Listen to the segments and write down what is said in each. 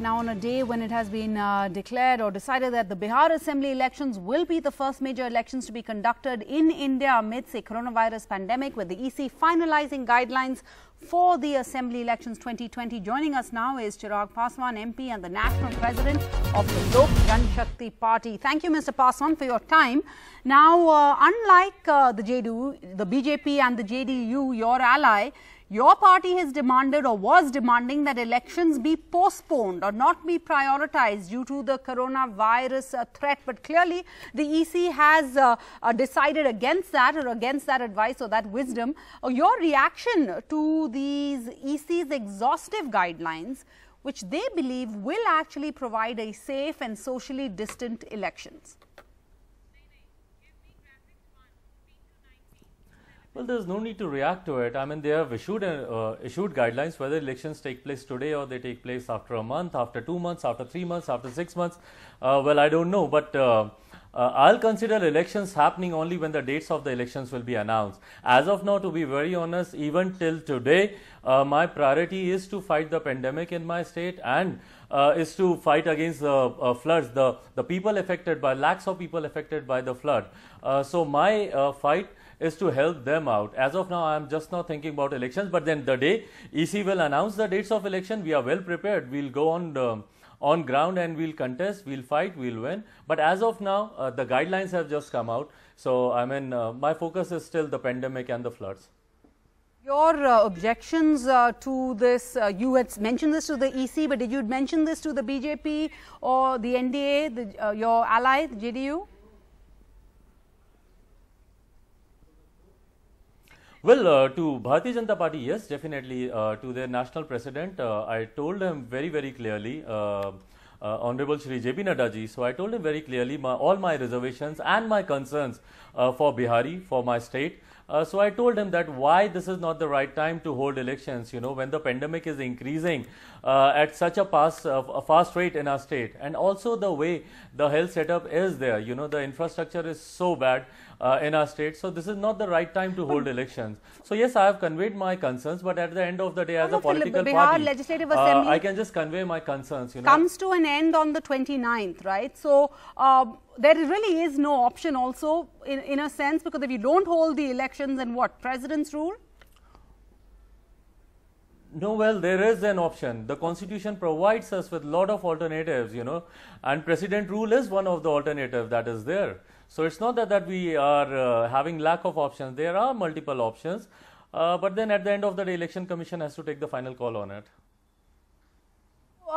Now, on a day when it has been declared or decided that the Bihar Assembly elections will be the first major elections to be conducted in India amidst a coronavirus pandemic, with the EC finalizing guidelines for the Assembly elections 2020. Joining us now is Chirag Paswan, MP and the National President of the Lok Janshakti Party. Thank you, Mr. Paswan, for your time. Now, unlike the JDU, the BJP and the JDU, your ally, your party has demanded or was demanding that elections be postponed or not be prioritized due to the coronavirus threat. But clearly, the EC has decided against that or against that advice or that wisdom. Your reaction to these EC's exhaustive guidelines, which they believe will actually provide a safe and socially distant elections? Well, there's no need to react to it. I mean, they have issued guidelines whether elections take place today or they take place after a month, after 2 months, after 3 months, after 6 months. Well, I don't know, but I'll consider elections happening only when the dates of the elections will be announced. As of now, to be very honest, even till today, my priority is to fight the pandemic in my state and is to fight against the floods, the people affected by, lakhs of people affected by the flood. So my fight is to help them out. As of now, I am just not thinking about elections, but then the day EC will announce the dates of election, we are well prepared. We'll go on ground and we'll contest, we'll fight, we'll win. But as of now, the guidelines have just come out. So, I mean, my focus is still the pandemic and the floods. Your objections to this, you had mentioned this to the EC, but did you mention this to the BJP or the NDA, your ally, the JDU? Well, to Bharatiya Janata Party, yes, definitely. To their national president, I told him very, very clearly, Honorable Shri JP Nadda ji. So I told him very clearly all my reservations and my concerns for Bihari, for my state. So I told him that why this is not the right time to hold elections, you know, when the pandemic is increasing at such a fast rate in our state, and also the way the health setup is there, you know, the infrastructure is so bad in our state. So this is not the right time to hold elections. So yes, I have conveyed my concerns, but at the end of the day, as a political party, Legislative Assembly I can just convey my concerns. You know, comes to an end on the 29th, right? So there really is no option also in a sense, because if you don't hold the elections, then what? President's rule? No, well, there is an option. The Constitution provides us with a lot of alternatives, you know, and President rule is one of the alternatives that is there. So it's not that we are having lack of options. There are multiple options, but then at the end of the day, Election Commission has to take the final call on it.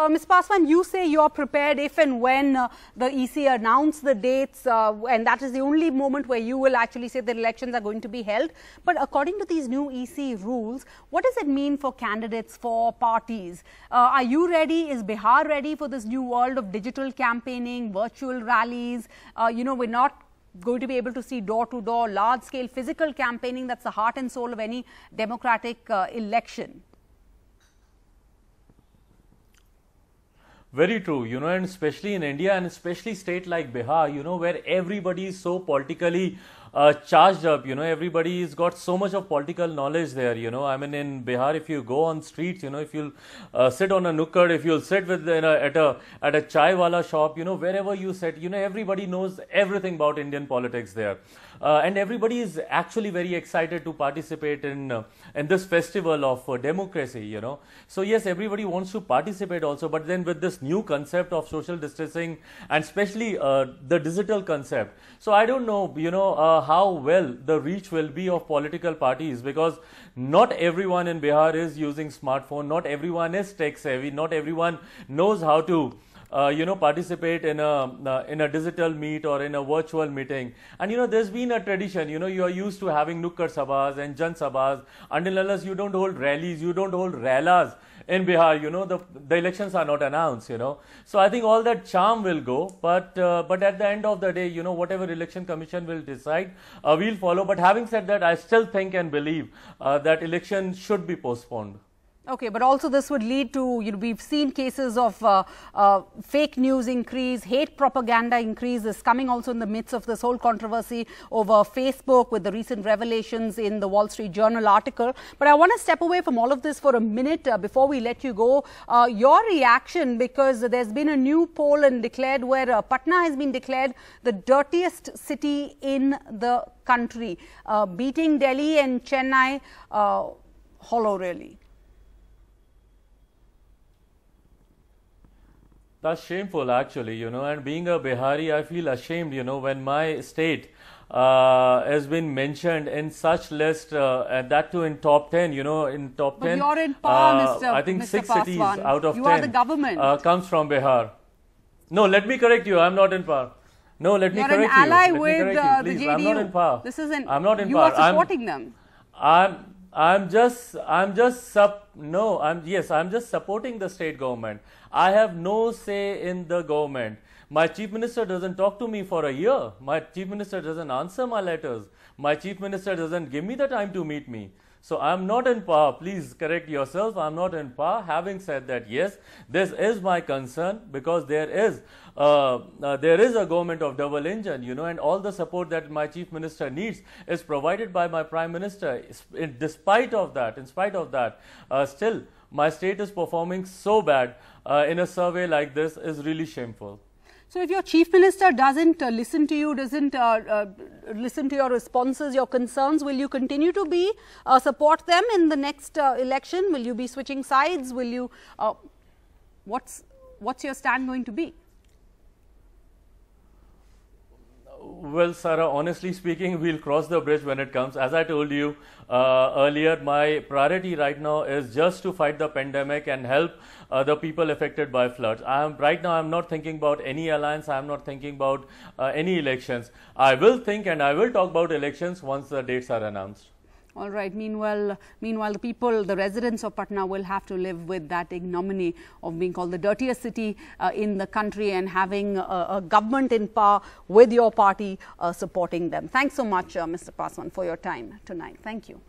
Ms. Paswan, you say you are prepared if and when the EC announce the dates, and that is the only moment where you will actually say that elections are going to be held. But according to these new EC rules, what does it mean for candidates, for parties? Are you ready? Is Bihar ready for this new world of digital campaigning, virtual rallies? You know, we're not going to be able to see door-to-door, large-scale physical campaigning. That's the heart and soul of any democratic election. Very true, you know, and especially in India and especially state like Bihar, you know, where everybody is so politically charged up, you know, everybody's got so much of political knowledge there, you know. I mean, in Bihar, if you go on streets, you know, if you'll sit on a nukkad, if you'll sit with at a chai wala shop, you know, wherever you sit, you know, everybody knows everything about Indian politics there. And everybody is actually very excited to participate in this festival of democracy, you know. So yes, everybody wants to participate also, but then with this new concept of social distancing and especially the digital concept. So I don't know, you know, how well the reach will be of political parties, because not everyone in Bihar is using smartphone, not everyone is tech savvy, not everyone knows how to you know, participate in a digital meet or in a virtual meeting. And you know, there's been a tradition, you know, you are used to having Nukkad Sabhas and Jan Sabhas, unless you don't hold rallies, you don't hold ralas in Bihar, you know, the elections are not announced, you know. So I think all that charm will go, but at the end of the day, you know, whatever Election Commission will decide, we'll follow. But having said that, I still think and believe that election should be postponed. Okay, but also this would lead to, we've seen cases of fake news increase, hate propaganda increase is coming also in the midst of this whole controversy over Facebook with the recent revelations in the Wall Street Journal article. But I want to step away from all of this for a minute before we let you go. Your reaction, because there's been a new poll and declared where Patna has been declared the dirtiest city in the country, beating Delhi and Chennai. Hollow, really. That's shameful, actually, and being a Bihari, I feel ashamed, when my state has been mentioned in such list, and that too in top 10, in top 10. But you're in par, I think Mr. 6 Paswan. cities out of 10 you are the government. Comes from Bihar. No, let me correct you, I'm not in par. No, let me correct you. You're an ally with the JDU. I'm not in par. This isn't. I'm not in you par. You are supporting them. I'm just supporting the state government. I have no say in the government. My chief minister doesn't talk to me for a year. My chief minister doesn't answer my letters. My chief minister doesn't give me the time to meet me. So I'm not in power. Please correct yourself. I'm not in power. Having said that, yes, this is my concern, because there is a government of double engine, and all the support that my chief minister needs is provided by my prime minister. In spite of that, still my state is performing so bad in a survey like this is really shameful. So if your chief minister doesn't listen to you, doesn't listen to your responses, your concerns, will you continue to be support them in the next election? Will you be switching sides? Will you? What's your stand going to be? Well, Sarah, honestly speaking, we'll cross the bridge when it comes. As I told you earlier, my priority right now is just to fight the pandemic and help the people affected by floods. Right now, I'm not thinking about any alliance. I'm not thinking about any elections. I will think and I will talk about elections once the dates are announced. All right. Meanwhile, the residents of Patna will have to live with that ignominy of being called the dirtiest city in the country and having a government in power with your party supporting them. Thanks so much, Mr. Paswan, for your time tonight. Thank you.